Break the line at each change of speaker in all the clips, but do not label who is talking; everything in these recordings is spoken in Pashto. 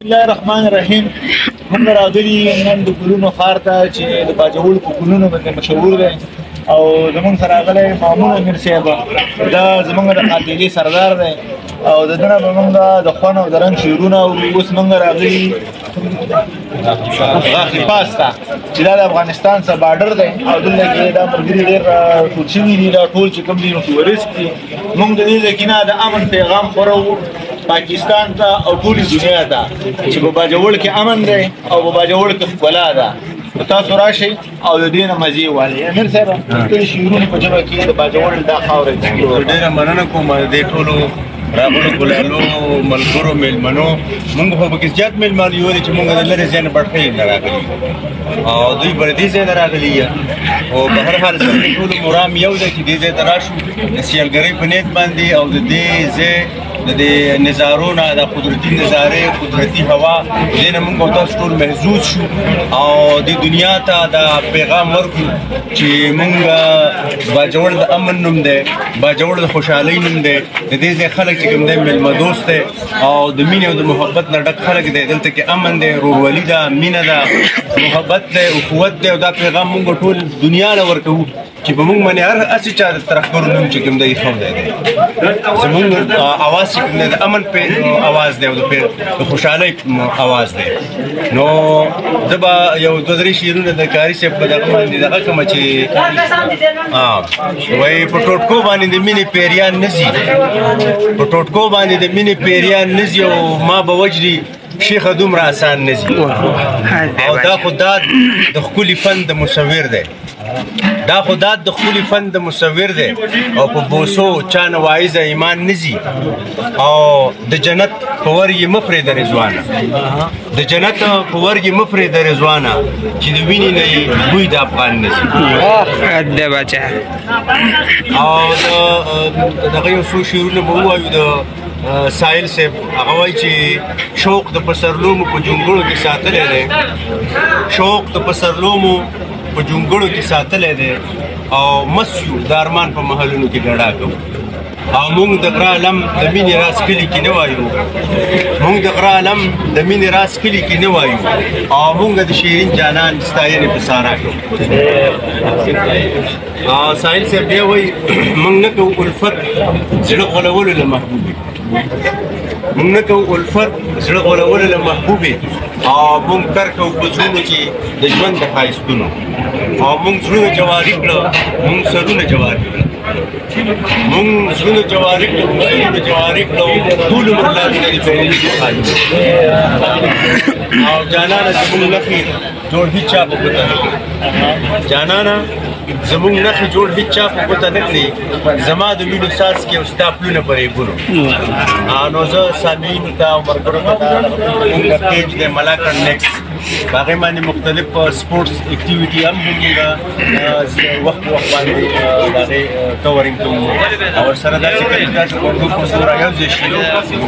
بسم الله الرحمن الرحیم. موږ راغلي نن د ګلونو ښار ته چې د باجوړ په ګلونو باندې مشهور دی او زموږ سره راغلی مامون امیر صاحب. دا زموږ د قافلې سردار دی او د دنه به موږ د خوان او د رنګ شعرونه او اوس موږ راغلي غاښي پاسته چې دا د افغانستان سره بارډر دی او دلته کې دا ملګري ډېر ټول شوي دي. دا ټول چې کوم دي نو ټورسټ دي. موږ د دې ځای کې نه د امن پیغام خپروو پاکستان ته او ټولې دنیا ته چې په باجوړ کې امن دی او په باجوړ کې ښکلا ده. تاسو راشئ او د دې نه مزې والئ. امیر صاحب ټول شعرونه په ژبه کې د باجوړ دا خاوره ده.
ډېره مننه کوم د ټولو راغلو ګلالو ملګرو میلمنو. موږ خو پکې زیات میلمانه یو دي چې موږ د لرې ځای نه بټۍ نه راغلي او دوی پر دې ځای نه راغلي او په هر حال زموږ ټولو مرام یو دی چې دې ځای ته راشو د سیلګرۍ په نیت باندې او د دې ځای د نظارو نه د قدرتي نظارې قدرتي هوا دې نه موږ تاسو ټول محظوظ شو او د دنیا ته دا پیغام ورکړو چې موږ باجوړ د امن نوم دی، باجوړ د خوشحالۍ نوم دی. د دې ځای خلک چې کوم دی میلمه دوست دی او د مینې او د محبت نه ډک خلک دی. دلته کې امن دی، ورورولي ده، مینه ده، محبت دی، اخوت دی او دا پیغام موږ ټول دنیا له ورکوو چې په موږ باندې هر هسې چا د ترهګرو نوم چې کوم دی ایښودی دی. زموږ اواز چې کوم دی د امن اواز دی او د خوشحالۍ اواز دی. نو زه به یو دوه درې شعرونه د کاري صاحب په دغه باندې دغه کړمه چې وایي په ټوټکو باندې د مینې پیریان نه ځي، په ټوټکو باندې د مینې پیریان نه ځي او ما به وجري شیخه دومره آسان نه ځي. او دا خو دا د ښکلي فن د مصور دی، دا خو دا د ښکلي فن د مصور دی او په بوسو چا نه وایزه ایمان نه ځي. او د جنت په ور یې مه پرېږده رضوانه، د جنت په ور یې مه پرېږده رضوانه چې د وینې نه یې بوی د افغان نه ځي. او دغه یو څو شعرونه به ووایو د ساحل صاحب. هغه وایي چې شوق د پسرلومو په جونګړو کې ساتلی دی، شوق د پسرلومو په جونګړو کې ساتلی دی او مست یو د ارمان په محلونو کې ګډا کوو. او موږ د غره علم د مینې راز کلي کې نه وایو، موږ د غره علم د مینې راز کلي کې نه وایو او موږ د شیرین جانان ستاینې په سارا کوو. ساحل صاحب بیا وایي موږ نه کوو الفت زړه غولولو له محبوبې، موږ نه کوو الفت زړه غولولو له محبوبې او موږ کر کوو په زړونو کې د ژوند د ښایستونو او موږ زړونه جواري کړه، موږ سرونه جواري کړه، موږ زړونه جواري کړه، موږ سرونه جواري کړه ټول عمر لا دې او جانانه زموږ نښې جوړ هېڅ چا په ګوته نه کړي، جانانه زموږ نښې جوړ هېڅ چا په ګوته نه کړي. زما د وینو څاڅکي او ستا پلونه په ریګونو. نو زه سامعینو ته او ملګرو ته موږ پیج دی ملاکړ نیکس په هغې باندې مختلف سپورټس اکټیویټي هم موږ وخت په وخت باندې د هغې کورینګ کوو او ورسره داسې کوي چې داسې ګروپ ورسره یو ځای شي.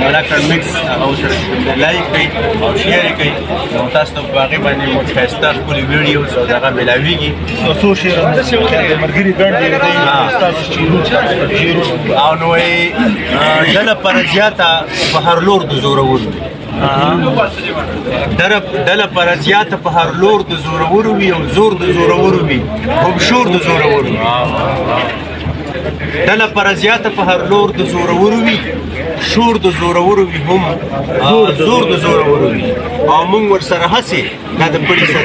ملاکړ مکس هغه ورسره لایک کوي او شیر یې کوي او تاسو ته په هغې باندې ښایسته ښکلي ویډیوز او دغه میلاویږي. څو شعرونه د ملګري ګڼ ډېر دی ستاسو شعرونه او نو یې ډله پر زیاته په هر لور د زورور وي، ډله پر زیاته په هر لور د زورور وي او زور د زورور وي هم شور د زورور وي. ډله پر زیاته په هر لور د زورور وي، شور د زورور وي هم زور د زورور وي. او موږ ورسره هسې دا د پړي سر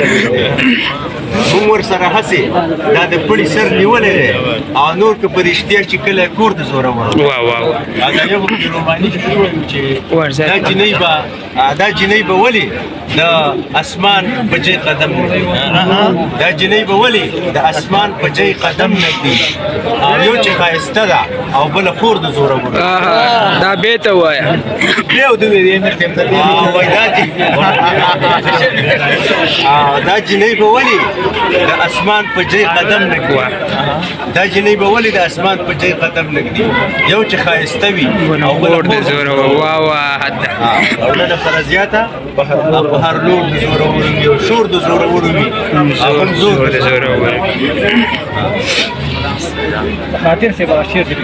موږ ورسره هسې دا د پړي سر نیولی دی او نور که په رښتیا چې کله کور د زورور وي. دا یو روماني شعر چې دا جنۍ به ولې د اسمان په جای قدم نږدي، دا جنۍ به ولې د اسمان په جای قدم نږدي یو چې ښایسته ده او بله خور د زورور.
دا بیته ووایه
بیا ودې ویلې
دا جنۍ به ولې د اسمان په جای قدم نږدي، دا جنۍ به ولې د اسمان په جای قدم نږدي یو چې ښایسته وي او بله خور د زورور. او ډله پر زیاته په هر لور د زورور وي او شور د زورور وي او هم زور د زورور وي.
خاطر سے بڑا شیر دی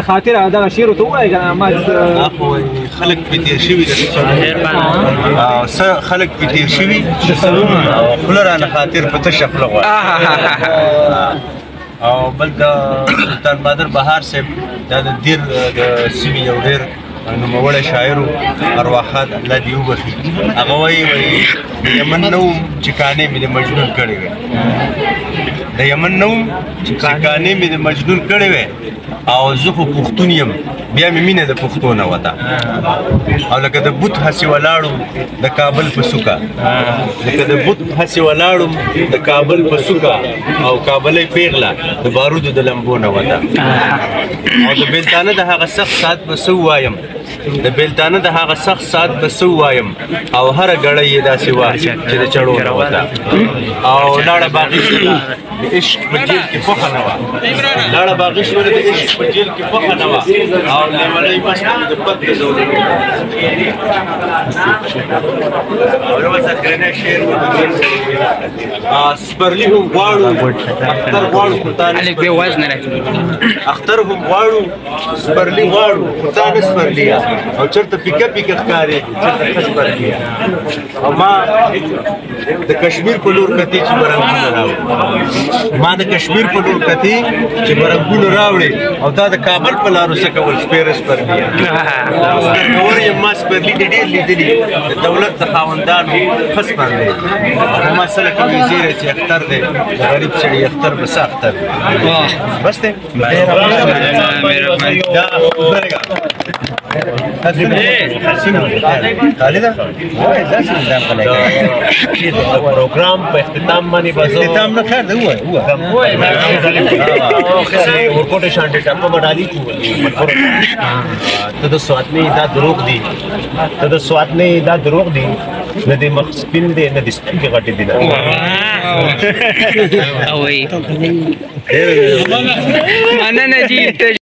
خاطر هذا شير وتوعي كان ما
خلق بتير شوي خلق بتير شوي خلر انا خاطر بتشف لغوا او بل دا سلطان بادر بهار صاحب دا د دیر د سیمې یو ډېر نوموړی شاعر و ارواښاد الله دې وبخي هغه وایي د یمن نه وم چې کانې مې د مجنون کړې وې د یمن نه وم چې کانې مې د مجنون کړې وې او زه خو پښتون یم بیا مې مینه د پښتو نه وته او لکه د بوت هسې ولاړم د کابل په څوکه لکه د بوت هسې ولاړم د کابل په څوکه او کابلی پیغله د بارودو د لمبو نه وته او د بیلتانه د هغه سخت ساعت به څه ووایم د بیلتانه د هغه سخت ساعت به څه ووایم او هره ګړۍ یې داسې وه چې د چړو نه وته او لاړه باغي شوله د عشق په جیل کې خوښه نه وه لاړه باغي شوله د عشق په جیل کې خوښه نه وه او لیونۍ مست د بد د زولنې او یو ذکرنی شعر سپرلي هم غواړو اختر غواړو خو تا نه اختر هم غواړو سپرلي غواړو خو تا نه سپرلي او چېرته پیکه پیکه ښکارې چېرته ښه سپرلي او ما د کشمیر په لور کتې چې برنګونه راوړي ما د کشمیر په لور کتې چې برنګونه راوړي او دا د کابل په لارو څه کول سپېره سپرلي سترګور یم ما سپرلي دې ډېر لیدلي د دولت د خاوندانو ښه سپرلي او ما سره کومې زیری چې اختر دی د غریب سړي اختر به څه اختر دی بس دی
پروګرام په اختتام باندې بس
اختتام نه کار دی
ورکوټه شانټه ټاپو باندې ته د سواد نه دا دروغ دي ته د سواد نه دا دروغ دي نه د مخ سپین دی نه د سپین کې غټې دي
اوه مننه جی